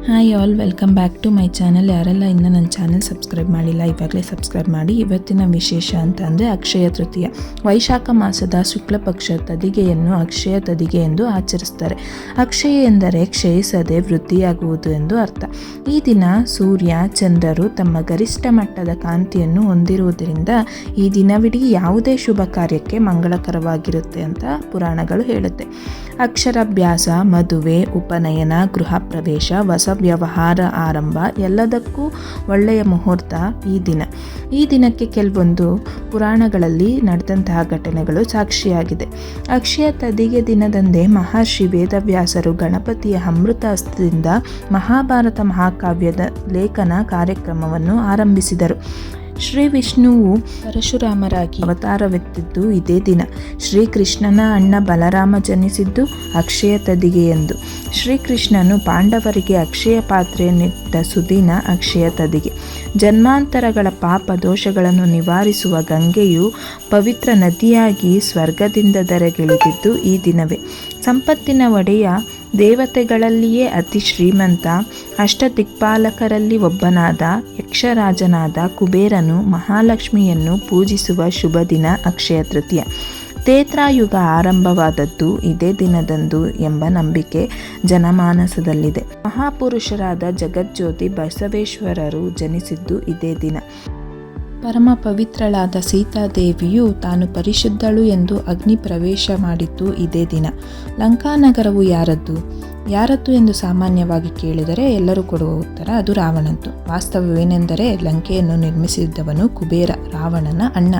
Hi all, welcome back to my channel. ಯಾರೆಲ್ಲ ಇನ್ನೂ ನನ್ನ ಚಾನಲ್ ಸಬ್ಸ್ಕ್ರೈಬ್ ಮಾಡಿಲ್ಲ, ಇವಾಗಲೇ ಸಬ್ಸ್ಕ್ರೈಬ್ ಮಾಡಿ. ಇವತ್ತಿನ ವಿಶೇಷ ಅಂತಂದರೆ ಅಕ್ಷಯ ತೃತೀಯ. ವೈಶಾಖ ಮಾಸದ ಶುಕ್ಲ ಪಕ್ಷ ತದಿಗೆಯನ್ನು ಅಕ್ಷಯ ತದಿಗೆ ಎಂದು ಆಚರಿಸ್ತಾರೆ. ಅಕ್ಷಯ ಎಂದರೆ ಕ್ಷಯಿಸದೆ ವೃದ್ಧಿಯಾಗುವುದು ಎಂದು ಅರ್ಥ. ಈ ದಿನ ಸೂರ್ಯ ಚಂದ್ರರು ತಮ್ಮ ಗರಿಷ್ಠ ಮಟ್ಟದ ಕಾಂತಿಯನ್ನು ಹೊಂದಿರುವುದರಿಂದ ಈ ದಿನವಿಡೀ ಯಾವುದೇ ಶುಭ ಕಾರ್ಯಕ್ಕೆ ಮಂಗಳಕರವಾಗಿರುತ್ತೆ ಅಂತ ಪುರಾಣಗಳು ಹೇಳುತ್ತೆ. ಅಕ್ಷರಾಭ್ಯಾಸ, ಮದುವೆ, ಉಪನಯನ, ಗೃಹ ಪ್ರವೇಶ, ಹೊಸ ವ್ಯವಹಾರ ಆರಂಭ ಎಲ್ಲದಕ್ಕೂ ಒಳ್ಳೆಯ ಮುಹೂರ್ತ ಈ ದಿನ. ಈ ದಿನಕ್ಕೆ ಕೆಲವೊಂದು ಪುರಾಣಗಳಲ್ಲಿ ನಡೆದಂತಹ ಘಟನೆಗಳು ಸಾಕ್ಷಿಯಾಗಿದೆ. ಅಕ್ಷಯ ತದಿಗೆ ದಿನದಂದೇ ಮಹರ್ಷಿ ವೇದವ್ಯಾಸರು ಗಣಪತಿಯ ಅಮೃತ ಹಸ್ತದಿಂದ ಮಹಾಭಾರತ ಮಹಾಕಾವ್ಯದ ಲೇಖನ ಕಾರ್ಯಕ್ರಮವನ್ನು ಆರಂಭಿಸಿದರು. ಶ್ರೀ ವಿಷ್ಣುವು ಪರಶುರಾಮರಾಗಿ ಅವತಾರವೆತ್ತಿದ್ದು ಇದೇ ದಿನ. ಶ್ರೀಕೃಷ್ಣನ ಅಣ್ಣ ಬಲರಾಮ ಜನಿಸಿದ್ದು ಅಕ್ಷಯ ತದಿಗೆಯೆಂದು. ಶ್ರೀಕೃಷ್ಣನು ಪಾಂಡವರಿಗೆ ಅಕ್ಷಯ ಪಾತ್ರೆಯನ್ನಿಟ್ಟ ಸುದಿನ ಅಕ್ಷಯ ತದಿಗೆ. ಜನ್ಮಾಂತರಗಳ ಪಾಪ ದೋಷಗಳನ್ನು ನಿವಾರಿಸುವ ಗಂಗೆಯು ಪವಿತ್ರ ನದಿಯಾಗಿ ಸ್ವರ್ಗದಿಂದ ಧರೆಗಿಳಿದಿದ್ದು ಈ ದಿನವೇ. ಸಂಪತ್ತಿನ ಒಡೆಯ, ದೇವತೆಗಳಲ್ಲಿಯೇ ಅತಿ ಶ್ರೀಮಂತ, ಅಷ್ಟದಿಕ್ಪಾಲಕರಲ್ಲಿ ಒಬ್ಬನಾದ ಯಕ್ಷರಾಜನಾದ ಕುಬೇರನು ಮಹಾಲಕ್ಷ್ಮಿಯನ್ನು ಪೂಜಿಸುವ ಶುಭ ದಿನ ಅಕ್ಷಯ ತೃತೀಯ. ತ್ರೇತಾಯುಗ ಆರಂಭವಾದದ್ದು ಇದೇ ದಿನದಂದು ಎಂಬ ನಂಬಿಕೆ ಜನಮಾನಸದಲ್ಲಿದೆ. ಮಹಾಪುರುಷರಾದ ಜಗಜ್ಯೋತಿ ಬಸವೇಶ್ವರರು ಜನಿಸಿದ್ದು ಇದೇ ದಿನ. ಪರಮ ಪವಿತ್ರಳಾದ ಸೀತಾದೇವಿಯು ತಾನು ಪರಿಶುದ್ಧಳು ಎಂದು ಅಗ್ನಿ ಪ್ರವೇಶ ಮಾಡಿದ್ದು ಇದೇ ದಿನ. ಲಂಕಾನಗರವು ಯಾರದ್ದು ಎಂದು ಸಾಮಾನ್ಯವಾಗಿ ಕೇಳಿದರೆ ಎಲ್ಲರೂ ಕೊಡುವ ಉತ್ತರ ಅದು ರಾವಣದ್ದು. ವಾಸ್ತವವೇನೆಂದರೆ ಲಂಕೆಯನ್ನು ನಿರ್ಮಿಸಿದ್ದವನು ಕುಬೇರ, ರಾವಣನ ಅಣ್ಣ.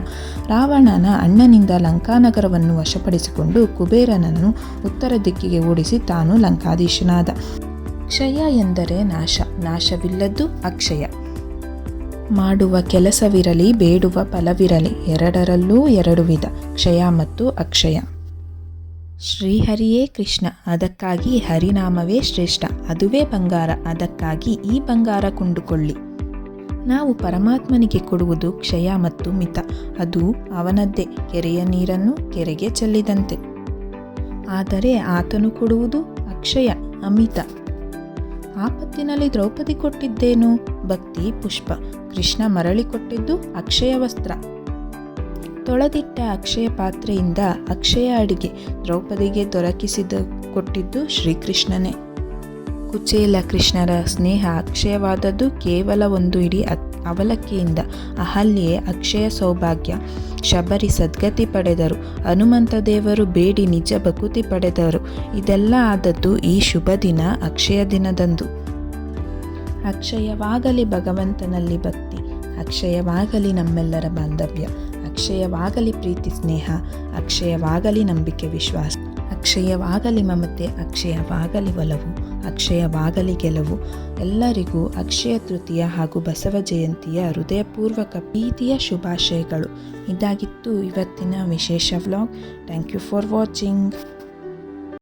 ರಾವಣನ ಅಣ್ಣನಿಂದ ಲಂಕಾನಗರವನ್ನು ವಶಪಡಿಸಿಕೊಂಡು ಕುಬೇರನನ್ನು ಉತ್ತರ ದಿಕ್ಕಿಗೆ ಓಡಿಸಿ ತಾನು ಲಂಕಾಧೀಶನಾದ. ಕ್ಷಯ ಎಂದರೆ ನಾಶ, ನಾಶವಿಲ್ಲದ್ದು ಅಕ್ಷಯ. ಮಾಡುವ ಕೆಲಸವಿರಲಿ, ಬೇಡುವ ಫಲವಿರಲಿ, ಎರಡರಲ್ಲೂ ಎರಡು ವಿಧ, ಕ್ಷಯ ಮತ್ತು ಅಕ್ಷಯ. ಶ್ರೀಹರಿಯೇ ಕೃಷ್ಣ, ಅದಕ್ಕಾಗಿ ಹರಿನಾಮವೇ ಶ್ರೇಷ್ಠ. ಅದುವೇ ಬಂಗಾರ, ಅದಕ್ಕಾಗಿ ಈ ಬಂಗಾರ ಕೊಂಡುಕೊಳ್ಳಿ. ನಾವು ಪರಮಾತ್ಮನಿಗೆ ಕೊಡುವುದು ಕ್ಷಯ ಮತ್ತು ಮಿತ. ಅದು ಅವನದ್ದೇ, ಕೆರೆಯ ನೀರನ್ನು ಕೆರೆಗೆ ಚೆಲ್ಲಿದಂತೆ. ಆದರೆ ಆತನು ಕೊಡುವುದು ಅಕ್ಷಯ, ಅಮಿತ. ಆಪತ್ತಿನಲ್ಲಿ ದ್ರೌಪದಿ ಕೊಟ್ಟಿದ್ದೇನು? ಭಕ್ತಿ ಪುಷ್ಪ. ಕೃಷ್ಣ ಮರಳಿ ಕೊಟ್ಟಿದ್ದು ಅಕ್ಷಯ ವಸ್ತ್ರ. ತೊಳೆದಿಟ್ಟ ಅಕ್ಷಯ ಪಾತ್ರೆಯಿಂದ ಅಕ್ಷಯ ಅಡಿಗೆ ದ್ರೌಪದಿಗೆ ಕೊಟ್ಟಿದ್ದು ಶ್ರೀಕೃಷ್ಣನೇ. ಕುಚೇಲ ಕೃಷ್ಣರ ಸ್ನೇಹ ಅಕ್ಷಯವಾದದ್ದು ಕೇವಲ ಒಂದು ಇಡೀ ಅವಲಕ್ಕಿಯಿಂದ. ಅಹಲ್ಯೆ ಅಕ್ಷಯ ಸೌಭಾಗ್ಯ. ಶಬರಿ ಸದ್ಗತಿ ಪಡೆದರು. ಹನುಮಂತ ದೇವರು ಬೇಡಿ ನಿಜ ಭಕುತಿ ಪಡೆದರು. ಇದೆಲ್ಲ ಆದದ್ದು ಈ ಶುಭ ದಿನ ಅಕ್ಷಯ ದಿನದಂದು. ಅಕ್ಷಯವಾಗಲಿ ಭಗವಂತನಲ್ಲಿ ಭಕ್ತಿ, ಅಕ್ಷಯವಾಗಲಿ ನಮ್ಮೆಲ್ಲರ ಬಾಂಧವ್ಯ, ಅಕ್ಷಯವಾಗಲಿ ಪ್ರೀತಿ ಸ್ನೇಹ, ಅಕ್ಷಯವಾಗಲಿ ನಂಬಿಕೆ ವಿಶ್ವಾಸ, ಅಕ್ಷಯವಾಗಲಿ ಮಮತೆ, ಅಕ್ಷಯವಾಗಲಿ ಒಲವು, ಅಕ್ಷಯವಾಗಲಿ ಗೆಲುವು. ಎಲ್ಲರಿಗೂ ಅಕ್ಷಯ ತೃತೀಯ ಹಾಗೂ ಬಸವ ಜಯಂತಿಯ ಹೃದಯಪೂರ್ವಕ ಪ್ರೀತಿಯ ಶುಭಾಶಯಗಳು. ಇದಾಗಿತ್ತು ಇವತ್ತಿನ ವಿಶೇಷ vlog. Thank you for watching.